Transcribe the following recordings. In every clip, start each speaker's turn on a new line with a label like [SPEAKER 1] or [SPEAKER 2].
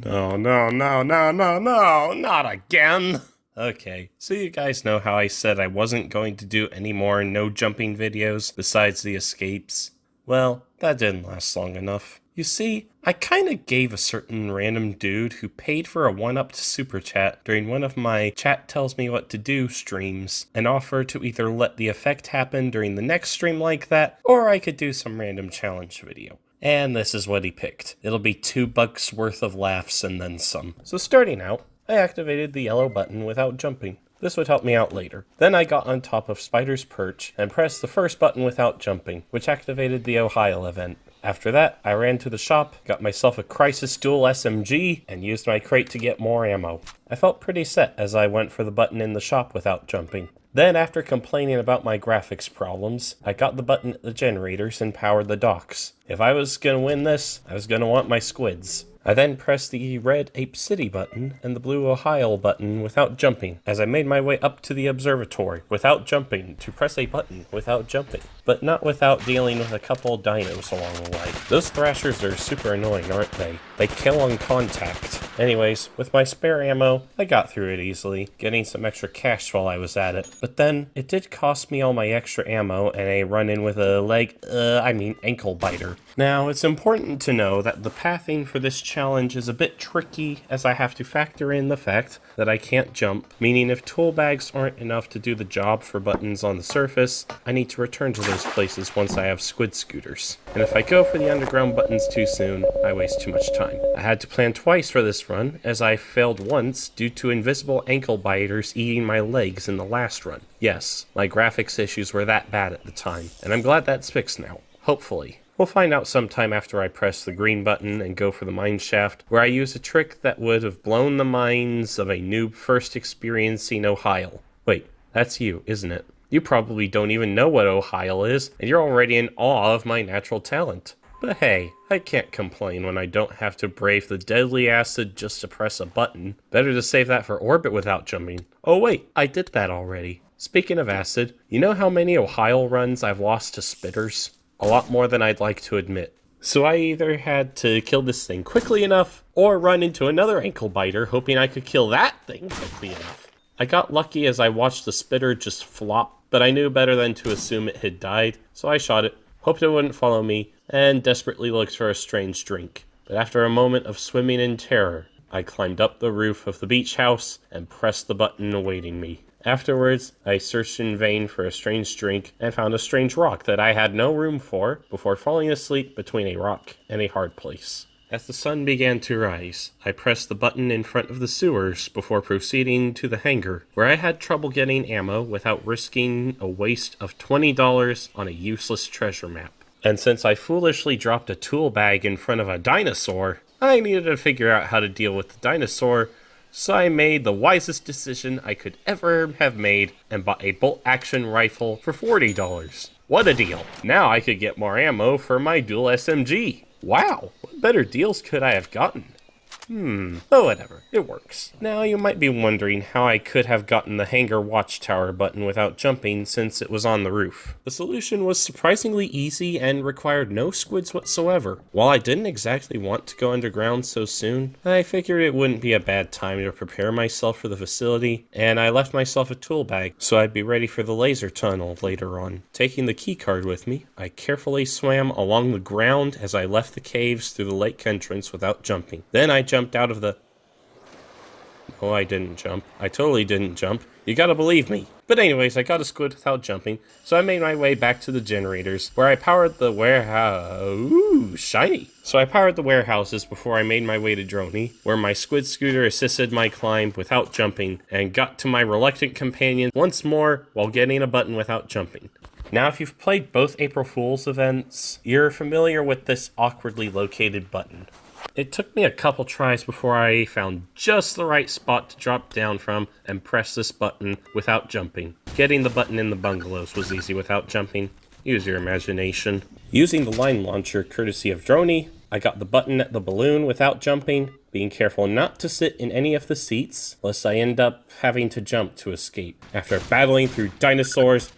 [SPEAKER 1] No, no, no, no, no, no, not again. Okay, so you guys know how I said I wasn't going to do any more no jumping videos besides the escapes? Well, that didn't last long enough. You see, I kinda gave a certain random dude who paid for a one-upped super chat during one of my chat tells me what to do streams an offer to either let the effect happen during the next stream like that, or I could do some random challenge video. And this is what he picked. It'll be $2 worth of laughs and then some. So starting out, I activated the yellow button without jumping. This would help me out later. Then I got on top of Spider's perch and pressed the first button without jumping, which activated the Ohisle event. After that, I ran to the shop, got myself a Crisis Dual SMG, and used my crate to get more ammo. I felt pretty set as I went for the button in the shop without jumping. Then, after complaining about my graphics problems, I got the button at the generators and powered the docks. If I was gonna win this, I was gonna want my squids. I then pressed the red Ape City button and the blue Ohisle button without jumping, as I made my way up to the observatory without jumping to press a button without jumping, but not without dealing with a couple dinos along the way. Those thrashers are super annoying, aren't they? They kill on contact. Anyways, with my spare ammo, I got through it easily, getting some extra cash while I was at it. But then, it did cost me all my extra ammo and a run-in with a ankle biter. Now, it's important to know that the pathing for this challenge is a bit tricky, as I have to factor in the fact that I can't jump, meaning if tool bags aren't enough to do the job for buttons on the surface, I need to return to those places once I have squid scooters. And if I go for the underground buttons too soon, I waste too much time. I had to plan twice for this run, as I failed once due to invisible ankle biters eating my legs in the last run. Yes, my graphics issues were that bad at the time, and I'm glad that's fixed now. Hopefully. We'll find out sometime after I press the green button and go for the mine shaft, where I use a trick that would have blown the minds of a noob first experiencing Ohisle. Wait, that's you, isn't it? You probably don't even know what Ohisle is, and you're already in awe of my natural talent. But hey, I can't complain when I don't have to brave the deadly acid just to press a button. Better to save that for orbit without jumping. Oh wait, I did that already. Speaking of acid, you know how many Ohisle runs I've lost to spitters? A lot more than I'd like to admit. So I either had to kill this thing quickly enough, or run into another ankle biter hoping I could kill that thing quickly enough. I got lucky as I watched the spitter just flop, but I knew better than to assume it had died, so I shot it, hoped it wouldn't follow me, and desperately looked for a strange drink. But after a moment of swimming in terror, I climbed up the roof of the beach house and pressed the button awaiting me. Afterwards, I searched in vain for a strange drink and found a strange rock that I had no room for before falling asleep between a rock and a hard place. As the sun began to rise, I pressed the button in front of the sewers before proceeding to the hangar, where I had trouble getting ammo without risking a waste of $20 on a useless treasure map. And since I foolishly dropped a tool bag in front of a dinosaur, I needed to figure out how to deal with the dinosaur. So I made the wisest decision I could ever have made and bought a bolt-action rifle for $40. What a deal! Now I could get more ammo for my dual SMG. Wow, what better deals could I have gotten? Oh whatever, it works. Now you might be wondering how I could have gotten the hangar watchtower button without jumping since it was on the roof. The solution was surprisingly easy and required no squids whatsoever. While I didn't exactly want to go underground so soon, I figured it wouldn't be a bad time to prepare myself for the facility, and I left myself a tool bag so I'd be ready for the laser tunnel later on. Taking the keycard with me, I carefully swam along the ground as I left the caves through the lake entrance without jumping. Then I jumped out of the... No, I didn't jump. I totally didn't jump. You gotta believe me. But anyways, I got a squid without jumping, so I made my way back to the generators, where I powered the warehouse... Ooh, shiny! So I powered the warehouses before I made my way to Droney, where my squid scooter assisted my climb without jumping, and got to my reluctant companion once more while getting a button without jumping. Now, if you've played both April Fool's events, you're familiar with this awkwardly located button. It took me a couple tries before I found just the right spot to drop down from and press this button without jumping. Getting the button in the bungalows was easy without jumping. Use your imagination. Using the line launcher courtesy of Droney, I got the button at the balloon without jumping, being careful not to sit in any of the seats, lest I end up having to jump to escape. After battling through dinosaurs,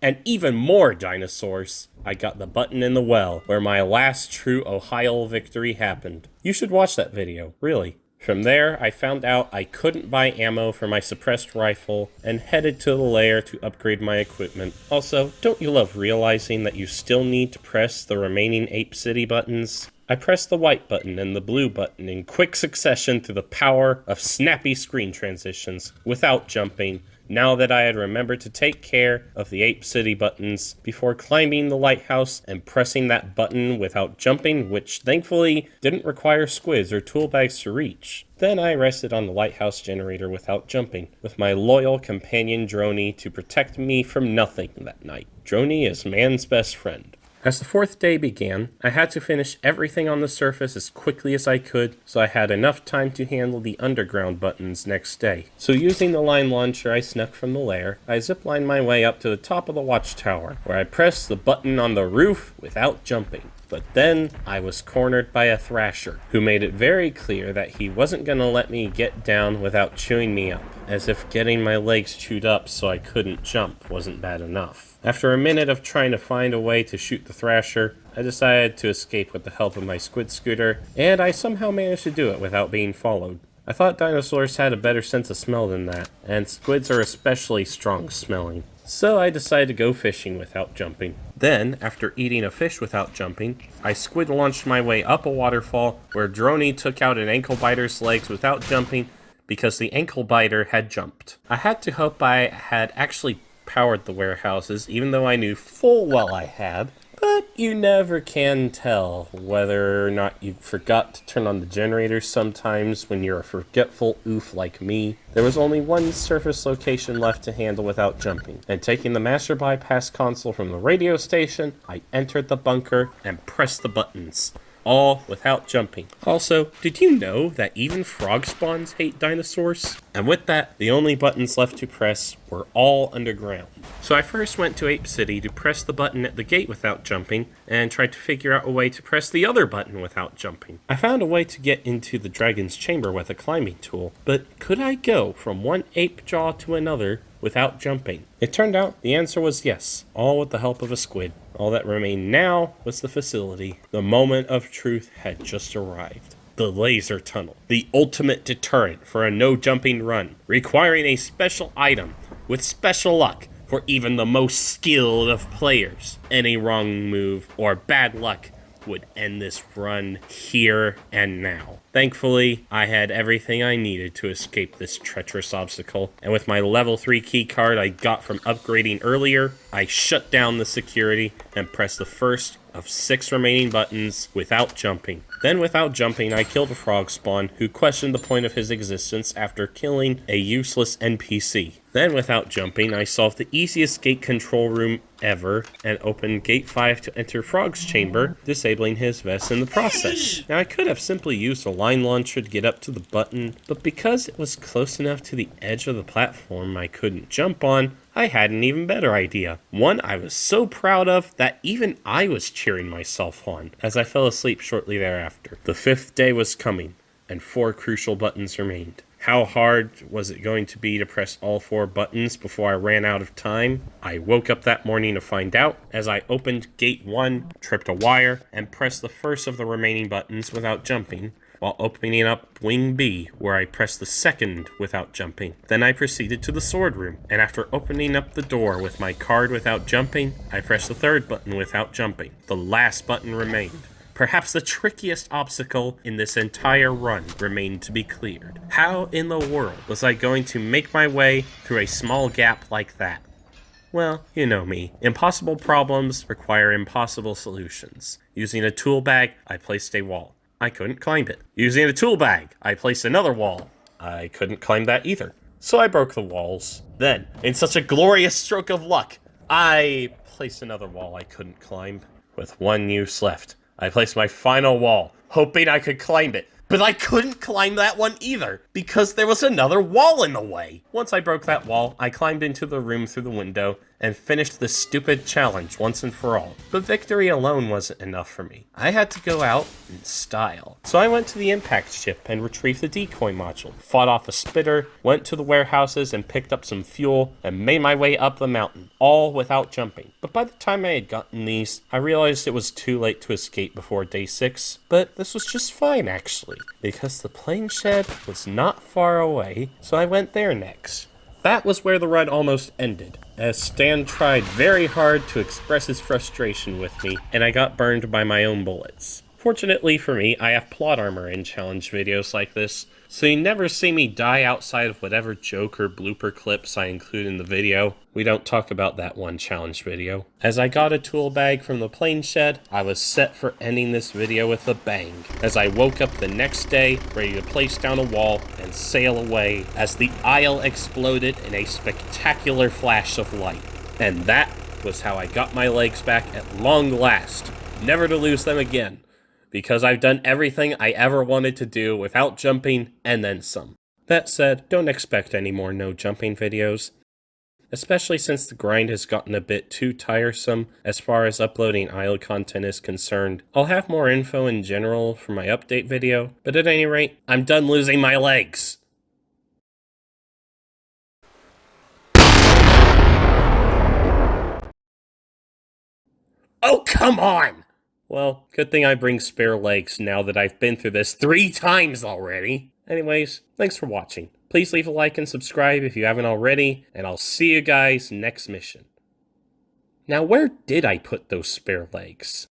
[SPEAKER 1] And even more dinosaurs. I got the button in the well, where my last true Ohisle victory happened. You should watch that video, really. From there, I found out I couldn't buy ammo for my suppressed rifle and headed to the lair to upgrade my equipment. Also, don't you love realizing that you still need to press the remaining Ape City buttons? I pressed the white button and the blue button in quick succession through the power of snappy screen transitions, without jumping, now that I had remembered to take care of the Ape City buttons before climbing the lighthouse and pressing that button without jumping, which thankfully didn't require squids or tool bags to reach. Then I rested on the lighthouse generator without jumping, with my loyal companion Droney to protect me from nothing that night. Droney is man's best friend. As the fourth day began, I had to finish everything on the surface as quickly as I could, so I had enough time to handle the underground buttons next day. So using the line launcher I snuck from the lair, I ziplined my way up to the top of the watchtower, where I pressed the button on the roof without jumping. But then I was cornered by a thrasher, who made it very clear that he wasn't going to let me get down without chewing me up, as if getting my legs chewed up so I couldn't jump wasn't bad enough. After a minute of trying to find a way to shoot the thrasher, I decided to escape with the help of my squid scooter, and I somehow managed to do it without being followed. I thought dinosaurs had a better sense of smell than that, and squids are especially strong smelling. So I decided to go fishing without jumping. Then, after eating a fish without jumping, I squid launched my way up a waterfall where Droney took out an ankle biter's legs without jumping because the ankle biter had jumped. I had to hope I had actually powered the warehouses, even though I knew full well I had. But you never can tell whether or not you forgot to turn on the generators sometimes when you're a forgetful oof like me. There was only one surface location left to handle without jumping, and taking the master bypass console from the radio station, I entered the bunker and pressed the buttons. All without jumping. Also, did you know that even frog spawns hate dinosaurs? And with that, the only buttons left to press were all underground. So I first went to Ape City to press the button at the gate without jumping, and tried to figure out a way to press the other button without jumping. I found a way to get into the dragon's chamber with a climbing tool, but could I go from one ape jaw to another without jumping? It turned out the answer was yes, all with the help of a squid. All that remained now was the facility. The moment of truth had just arrived. The laser tunnel, the ultimate deterrent for a no-jumping run, requiring a special item with special luck for even the most skilled of players. Any wrong move or bad luck would end this run here and now. Thankfully, I had everything I needed to escape this treacherous obstacle, and with my level 3 key card I got from upgrading earlier, I shut down the security and pressed the first of 6 remaining buttons without jumping. Then without jumping, I killed a frog spawn who questioned the point of his existence after killing a useless NPC. Then without jumping, I solved the easiest gate control room ever and opened gate 5 to enter Frog's chamber, disabling his vest in the process. Now I could have simply used a line launcher to get up to the button, but because it was close enough to the edge of the platform I couldn't jump on, I had an even better idea. One I was so proud of that even I was cheering myself on as I fell asleep shortly thereafter. The 5th day was coming, and 4 crucial buttons remained. How hard was it going to be to press all 4 buttons before I ran out of time? I woke up that morning to find out as I opened gate 1, tripped a wire, and pressed the first of the remaining buttons without jumping, while opening up wing B, where I pressed the second without jumping. Then I proceeded to the sword room, and after opening up the door with my card without jumping, I pressed the 3rd button without jumping. The last button remained. Perhaps the trickiest obstacle in this entire run remained to be cleared. How in the world was I going to make my way through a small gap like that? Well, you know me. Impossible problems require impossible solutions. Using a tool bag, I placed a wall. I couldn't climb it. Using a tool bag, I placed another wall. I couldn't climb that either. So I broke the walls. Then, in such a glorious stroke of luck, I placed another wall I couldn't climb. With one use left, I placed my final wall, hoping I could climb it. But I couldn't climb that one either, because there was another wall in the way. Once I broke that wall, I climbed into the room through the window and finished the stupid challenge once and for all. But victory alone wasn't enough for me. I had to go out in style. So I went to the impact ship and retrieved the decoy module, fought off a spitter, went to the warehouses and picked up some fuel, and made my way up the mountain, all without jumping. But by the time I had gotten these, I realized it was too late to escape before day 6. But this was just fine actually, because the plane shed was not far away, so I went there next. That was where the run almost ended, as Stan tried very hard to express his frustration with me, and I got burned by my own bullets. Fortunately for me, I have plot armor in challenge videos like this, so you never see me die outside of whatever joke or blooper clips I include in the video. We don't talk about that one challenge video. As I got a tool bag from the plane shed, I was set for ending this video with a bang, as I woke up the next day, ready to place down a wall and sail away, as the aisle exploded in a spectacular flash of light. And that was how I got my legs back at long last, never to lose them again. Because I've done everything I ever wanted to do without jumping, and then some. That said, don't expect any more no jumping videos. Especially since the grind has gotten a bit too tiresome as far as uploading Isle content is concerned. I'll have more info in general for my update video, but at any rate, I'm done losing my legs! Oh, come on! Well, good thing I bring spare legs now that I've been through this 3 times already. Anyways, thanks for watching. Please leave a like and subscribe if you haven't already, and I'll see you guys next mission. Now, where did I put those spare legs?